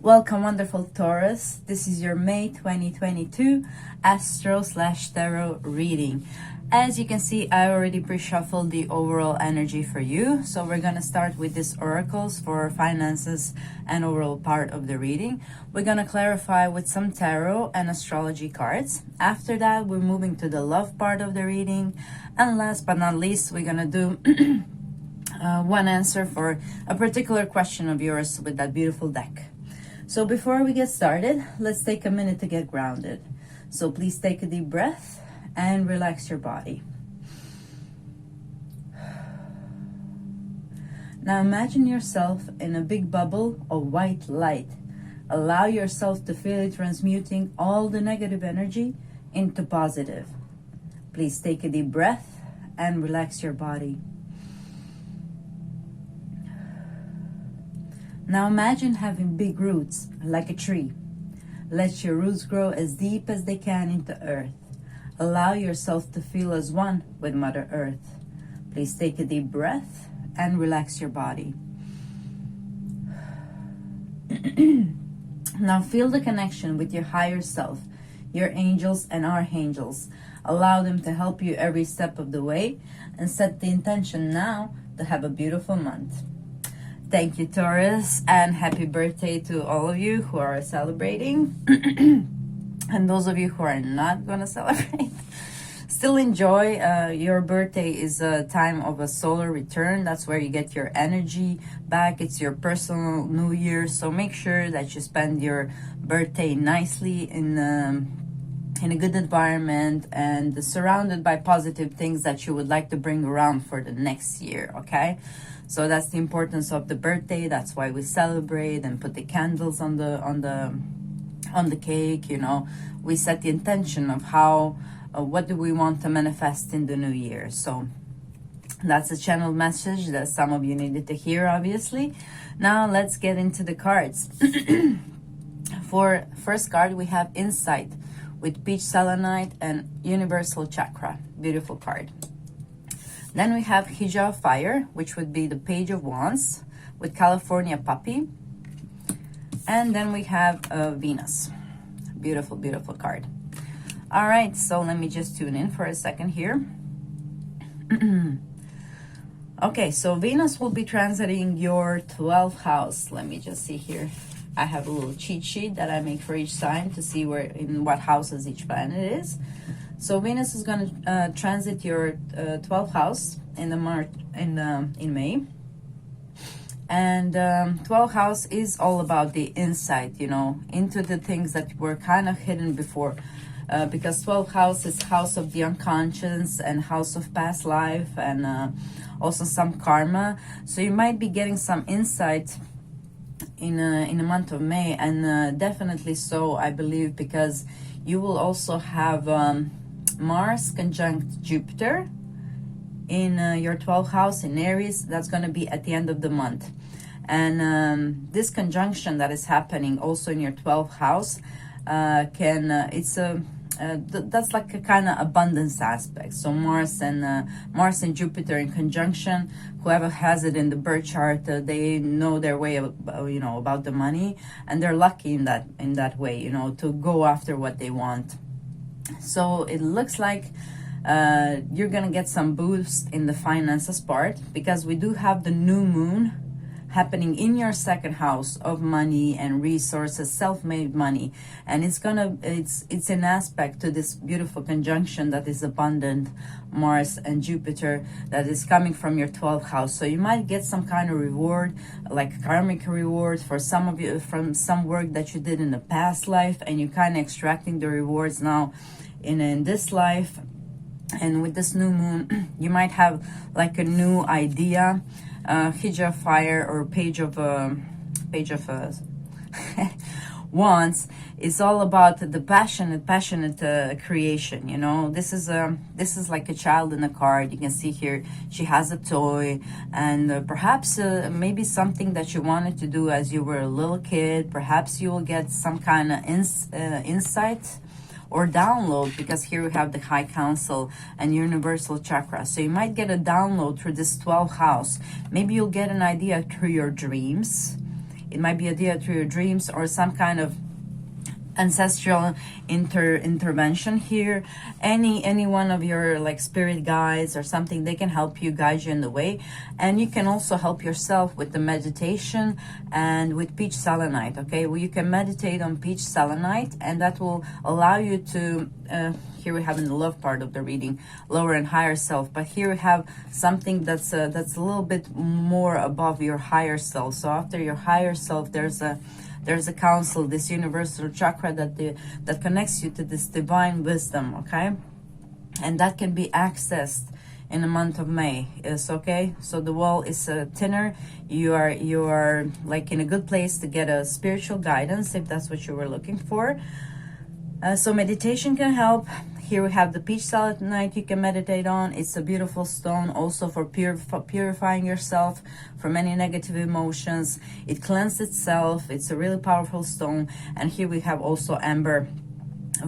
Welcome, wonderful Taurus. This is your May 2022 Astro/Tarot reading. As you can see, I already pre-shuffled the overall energy for you. So we're going to start with these oracles for finances and overall part of the reading. We're going to clarify with some tarot and astrology cards. After that, we're moving to the love part of the reading. And last but not least, we're going to do one answer for a particular question of yours with that beautiful deck. So before we get started, let's take a minute to get grounded. So please take a deep breath and relax your body. Now imagine yourself in a big bubble of white light. Allow yourself to feel it transmuting all the negative energy into positive. Please take a deep breath and relax your body. Now imagine having big roots like a tree. Let your roots grow as deep as they can into earth. Allow yourself to feel as one with Mother Earth. Please take a deep breath and relax your body. Now feel the connection with your higher self, your angels and archangels. Allow them to help you every step of the way and set the intention now to have a beautiful month. Thank you, Taurus, and happy birthday to all of you who are celebrating. And those of you who are not going to celebrate, still enjoy. Your birthday is a time of a solar return. That's where you get your energy back. It's your personal new year. So make sure that you spend your birthday nicely in a good environment and surrounded by positive things that you would like to bring around for the next year, okay? So that's the importance of the birthday. That's why we celebrate and put the candles on the cake. You know, we set the intention of how what do we want to manifest in the new year. So that's a channel message that some of you needed to hear, obviously. Now let's get into the cards. For first card, we have Insight with Peach Selenite and Universal Chakra. Beautiful card. Then we have Hijau of Fire, which would be the Page of Wands with California Puppy. And then we have Venus. Beautiful, beautiful card. All right, so let me just tune in for a second here. Okay, so Venus will be transiting your 12th house. Let me just see here. I have a little cheat sheet that I make for each sign to see where in what houses each planet is. So Venus is going to transit your 12th house in May. And 12th house is all about the insight, you know, into the things that were kind of hidden before. Because 12th house is house of the unconscious and house of past life and also some karma. So you might be getting some insight in the month of May, and definitely so, I believe, because you will also have Mars conjunct Jupiter in your 12th house in Aries. That's going to be at the end of the month. And this conjunction that is happening also in your 12th house that's like a kind of abundance aspect. So Mars and Jupiter in conjunction, whoever has it in the birth chart, they know their way about the money, and they're lucky in that way, you know, to go after what they want. So it looks like you're gonna get some boost in the finances part, because we do have the new moon happening in your second house of money and resources, self-made money, and it's an aspect to this beautiful conjunction that is abundant, Mars and Jupiter, that is coming from your 12th house. So you might get some kind of reward, like karmic reward for some of you from some work that you did in the past life, and you're kind of extracting the rewards now in this life. And with this new moon, you might have like a new idea. Hijau of Fire or Page of Wands is all about the passionate creation. You know, this is like a child in a card. You can see here she has a toy, and perhaps maybe something that you wanted to do as you were a little kid. Perhaps you will get some kind of insight or download, because here we have the High Council and Universal Chakra. So you might get a download through this 12th house. Maybe you'll get an idea through your dreams. It might be idea through your dreams or some kind of ancestral intervention here. Any one of your like spirit guides or something, they can help you, guide you in the way. And you can also help yourself with the meditation and with peach selenite. Okay, well, you can meditate on peach selenite, and that will allow you to here we have in the love part of the reading, lower and higher self, but here we have something that's a little bit more above your higher self. So after your higher self, there's a council, this universal chakra that connects you to this divine wisdom, okay? And that can be accessed in the month of May. Is okay? So the wall is thinner. You are like in a good place to get a spiritual guidance if that's what you were looking for. So meditation can help. Here we have the peach selenite you can meditate on. It's a beautiful stone also for purifying yourself from any negative emotions. It cleanses itself. It's a really powerful stone. And here we have also amber.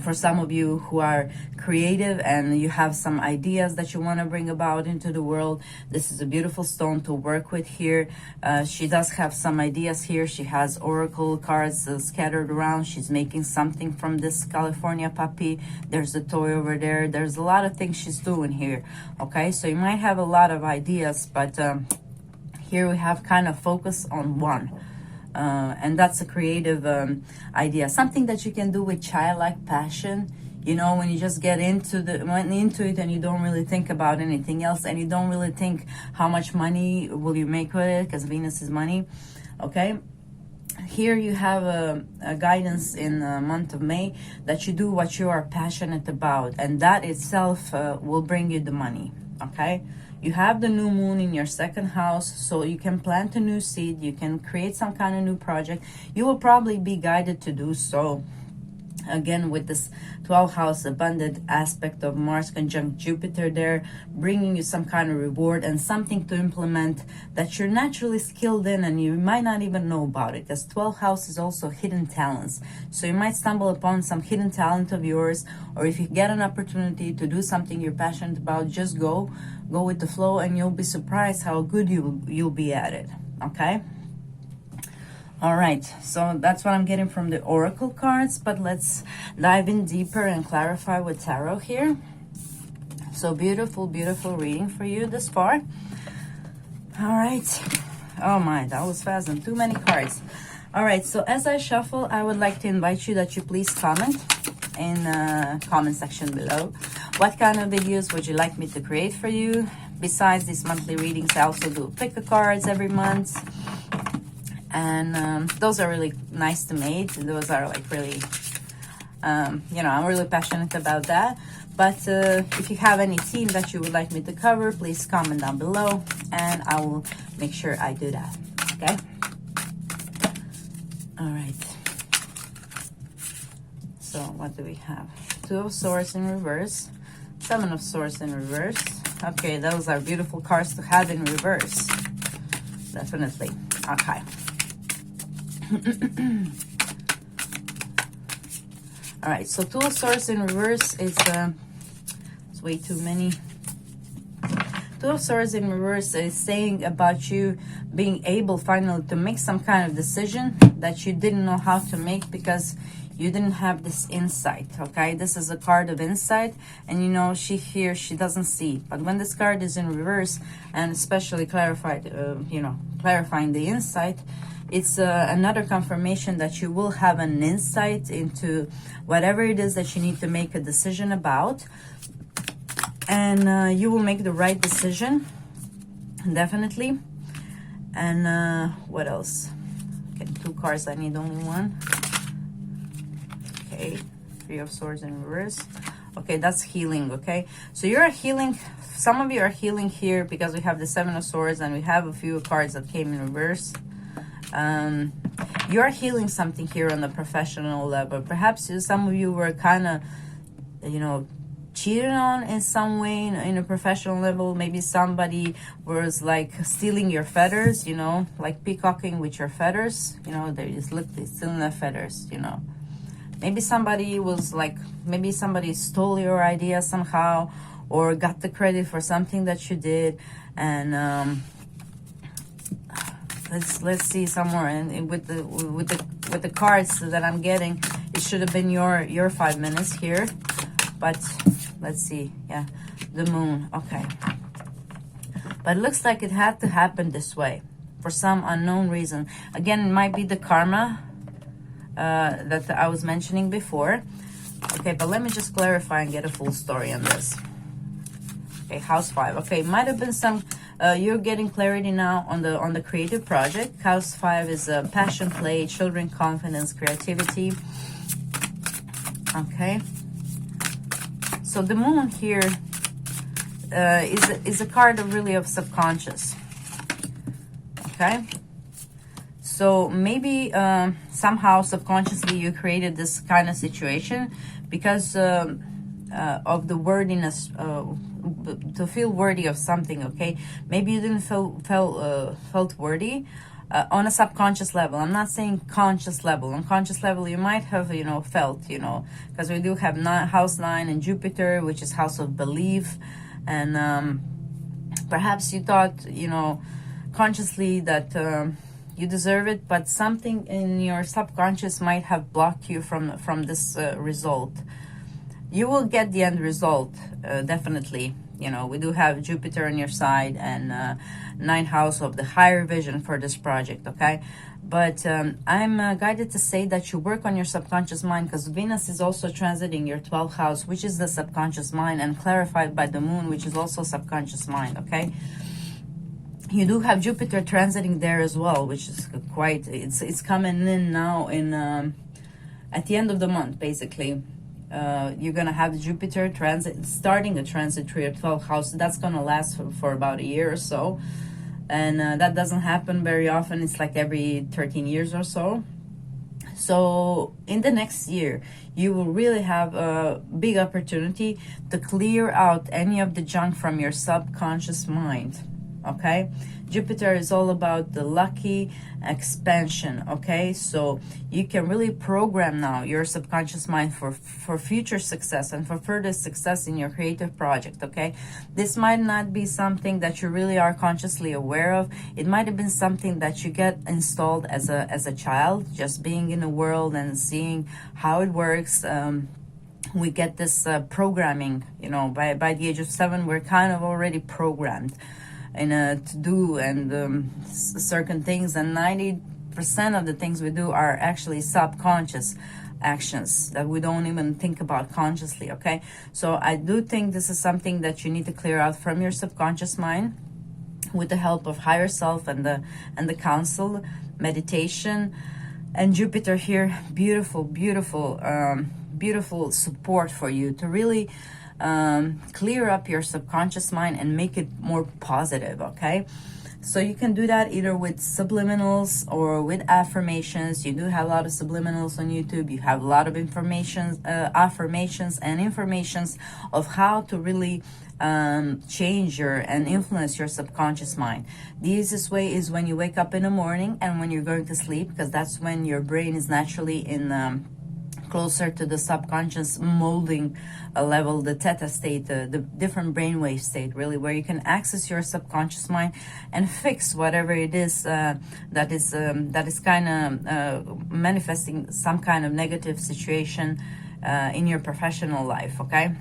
For some of you who are creative and you have some ideas that you want to bring about into the world, this is a beautiful stone to work with here. She does have some ideas here. She has oracle cards scattered around. She's making something from this California puppy. There's a toy over there. There's a lot of things she's doing here. Okay, so you might have a lot of ideas, but here we have kind of focus on one. And that's a creative idea, something that you can do with childlike passion. You know, when you just get into it and you don't really think about anything else, and you don't really think how much money will you make with it, because Venus is money. Okay, here you have a guidance in the month of May that you do what you are passionate about, and that itself will bring you the money. Okay, you have the new moon in your second house, so you can plant a new seed, you can create some kind of new project. You will probably be guided to do so. Again, with this 12th house abundant aspect of Mars conjunct Jupiter there, bringing you some kind of reward and something to implement that you're naturally skilled in and you might not even know about it, because 12th house is also hidden talents. So you might stumble upon some hidden talent of yours, or if you get an opportunity to do something you're passionate about, just go with the flow, and you'll be surprised how good you'll be at it. Okay. All right, so that's what I'm getting from the oracle cards, but let's dive in deeper and clarify with tarot here. So beautiful, beautiful reading for you this far. All right. Oh my, that was fast and too many cards. All right, so as I shuffle, I would like to invite you that you please comment in the comment section below. What kind of videos would you like me to create for you? Besides these monthly readings, I also do pick a cards every month. And those are really nice to make. Those are like really, you know, I'm really passionate about that. But if you have any theme that you would like me to cover, please comment down below and I will make sure I do that. Okay? All right. So what do we have? Two of Swords in reverse. Seven of Swords in reverse. Okay, those are beautiful cards to have in reverse. Definitely. Okay. All right, so Two of Swords in reverse is it's way too many. Two of Swords in reverse is saying about you being able finally to make some kind of decision that you didn't know how to make because you didn't have this insight. Okay, this is a card of insight, and you know, she doesn't see. But when this card is in reverse, and especially clarified, you know, clarifying the insight, it's another confirmation that you will have an insight into whatever it is that you need to make a decision about, and you will make the right decision, definitely. And what else? Okay, two cards, I need only one. Okay, Three of Swords in reverse. Okay, that's healing. Okay, so you're healing. Some of you are healing here because we have the Seven of Swords and we have a few cards that came in reverse. You're healing something here on the professional level. Perhaps some of you were kind of, you know, cheated on in some way in a professional level. Maybe somebody was like stealing your feathers, you know, like peacocking with your feathers. You know, they're just literally stealing their feathers, you know. Maybe somebody was like, maybe somebody stole your idea somehow or got the credit for something that you did. And let's see some more. And with the cards that I'm getting, it should have been your 5 minutes here, but let's see. Yeah, the moon. Okay, but it looks like it had to happen this way for some unknown reason. Again, it might be the karma that I was mentioning before. Okay, but let me just clarify and get a full story on this. Okay, house 5. Okay, might have been some you're getting clarity now on the creative project. House 5 is passion, play, children, confidence, creativity. Okay, so the moon here is a card of really of subconscious. Okay, so maybe somehow subconsciously you created this kind of situation because of the worthiness, to feel worthy of something. Okay, maybe you didn't felt worthy on a subconscious level. I'm not saying conscious level. On conscious level you might have, you know, felt, you know, because we do have house 9 and Jupiter, which is house of belief, and perhaps you thought, you know, consciously that you deserve it, but something in your subconscious might have blocked you from this result. You will get the end result, definitely. You know, we do have Jupiter on your side and 9th house of the higher vision for this project. Okay, but I'm guided to say that you work on your subconscious mind, because Venus is also transiting your 12th house, which is the subconscious mind, and clarified by the moon, which is also subconscious mind. Okay, you do have Jupiter transiting there as well, which is quite, it's coming in now in at the end of the month, basically. You're gonna have the Jupiter transit, starting a transit through your 12th house. That's gonna last for about a year or so, and that doesn't happen very often. It's like every 13 years or so. So in the next year, you will really have a big opportunity to clear out any of the junk from your subconscious mind. Okay, Jupiter is all about the lucky expansion. Okay, so you can really program now your subconscious mind for future success and for further success in your creative project. Okay, this might not be something that you really are consciously aware of. It might have been something that you get installed as a child, just being in the world and seeing how it works. We get this programming, you know, by the age of 7 we're kind of already programmed to do and certain things, and 90% of the things we do are actually subconscious actions that we don't even think about consciously. Okay, so I do think this is something that you need to clear out from your subconscious mind with the help of higher self and the counsel, meditation, and Jupiter here. Beautiful support for you to really clear up your subconscious mind and make it more positive. Okay, so you can do that either with subliminals or with affirmations. You do have a lot of subliminals on YouTube. You have a lot of affirmations and informations of how to really change your and influence your subconscious mind. The easiest way is when you wake up in the morning and when you're going to sleep, because that's when your brain is naturally in closer to the subconscious molding level, the theta state, the different brainwave state, really, where you can access your subconscious mind and fix whatever it is that is kind of manifesting some kind of negative situation in your professional life. Okay,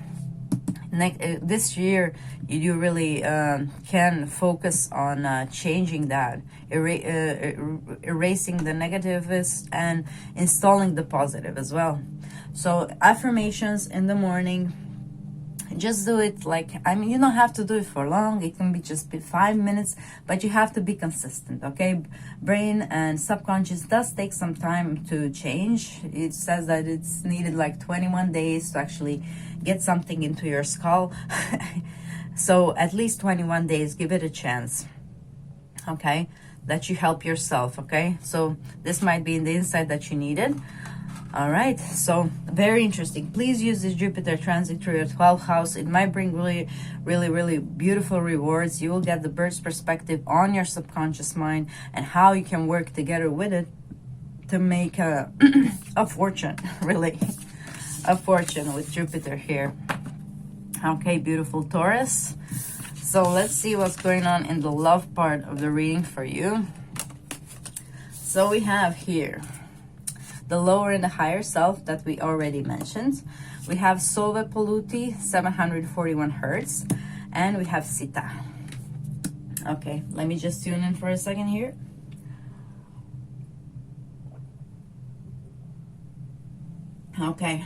this year you really can focus on changing that, erasing the negatives and installing the positive as well. So affirmations in the morning, just do it. Like, I mean, you don't have to do it for long. It can be just 5 minutes, but you have to be consistent. Okay, brain and subconscious does take some time to change. It says that it's needed like 21 days to actually get something into your skull. So at least 21 days, give it a chance. Okay, that you help yourself. Okay, so this might be the insight that you needed. All right, so very interesting. Please use this Jupiter transit through your 12th house. It might bring really beautiful rewards. You will get the bird's perspective on your subconscious mind and how you can work together with it to make a fortune, really. A fortune with Jupiter here. Okay, beautiful Taurus. So let's see what's going on in the love part of the reading for you. So we have here the lower and the higher self that we already mentioned. We have Solve Polluti, 741 hertz, and we have Sita. Okay, let me just tune in for a second here. Okay.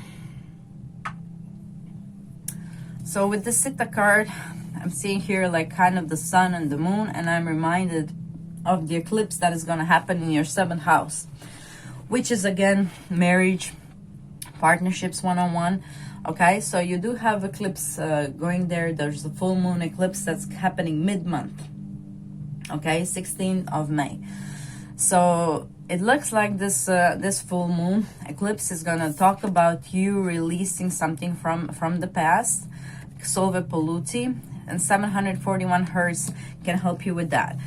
So with the Sita card, I'm seeing here like kind of the sun and the moon, and I'm reminded of the eclipse that is going to happen in your 7th house, which is again marriage, partnerships, one-on-one. Okay, so you do have eclipse going there. There's a full moon eclipse that's happening mid-month. Okay, 16th of May. So it looks like this this full moon eclipse is gonna talk about you releasing something from the past. Solve Polluti, and 741 hertz can help you with that.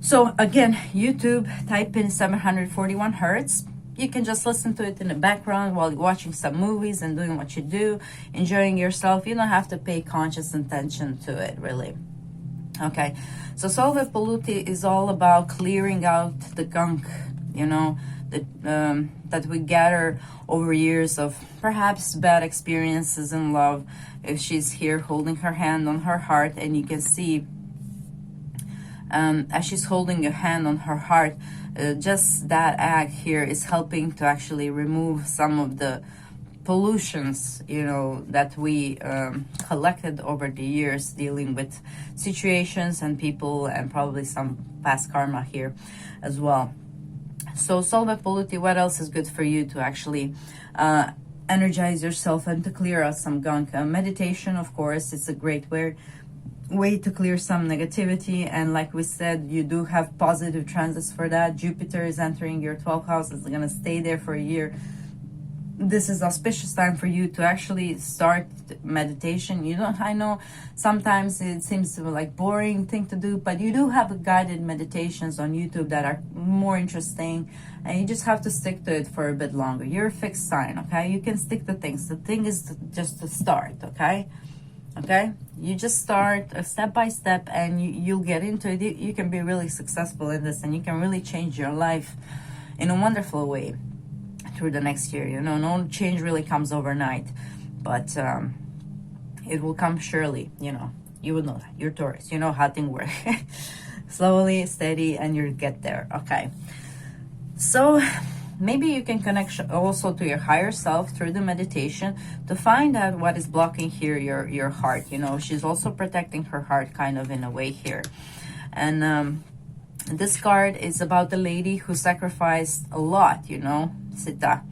So again, YouTube, type in 741 hertz. You can just listen to it in the background while you're watching some movies and doing what you do, enjoying yourself. You don't have to pay conscious attention to it, really. Okay, so Solve Polluti is all about clearing out the gunk, you know, that we gather over years of perhaps bad experiences in love. If she's here holding her hand on her heart, and you can see as she's holding your hand on her heart, just that act here is helping to actually remove some of the pollutions, you know, that we collected over the years, dealing with situations and people, and probably some past karma here as well. So Solve Polluti, what else is good for you to actually energize yourself and to clear out some gunk? Meditation, of course, it's a great way to clear some negativity. And like we said, you do have positive transits for that. Jupiter is entering your 12th house. It's going to stay there for a year. This is auspicious time for you to actually start meditation. You don't, I know sometimes it seems to be like boring thing to do, but you do have guided meditations on YouTube that are more interesting, and you just have to stick to it for a bit longer. You're a fixed sign, okay? You can stick to things. The thing is just to start, okay? Okay, you just start step by step, and you'll get into it. You can be really successful in this, and you can really change your life in a wonderful way through the next year. You know, no change really comes overnight, but it will come surely. You know, you would know that. You're Taurus. You know how things work. Slowly, steady, and you'll get there. Okay, so maybe you can connect also to your higher self through the meditation to find out what is blocking here your heart. You know, she's also protecting her heart kind of in a way here. And this card is about the lady who sacrificed a lot, you know, Sita,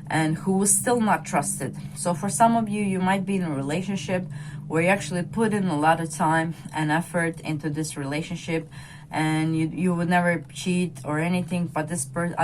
and who was still not trusted. So for some of you, you might be in a relationship where you actually put in a lot of time and effort into this relationship, and you would never cheat or anything, but this person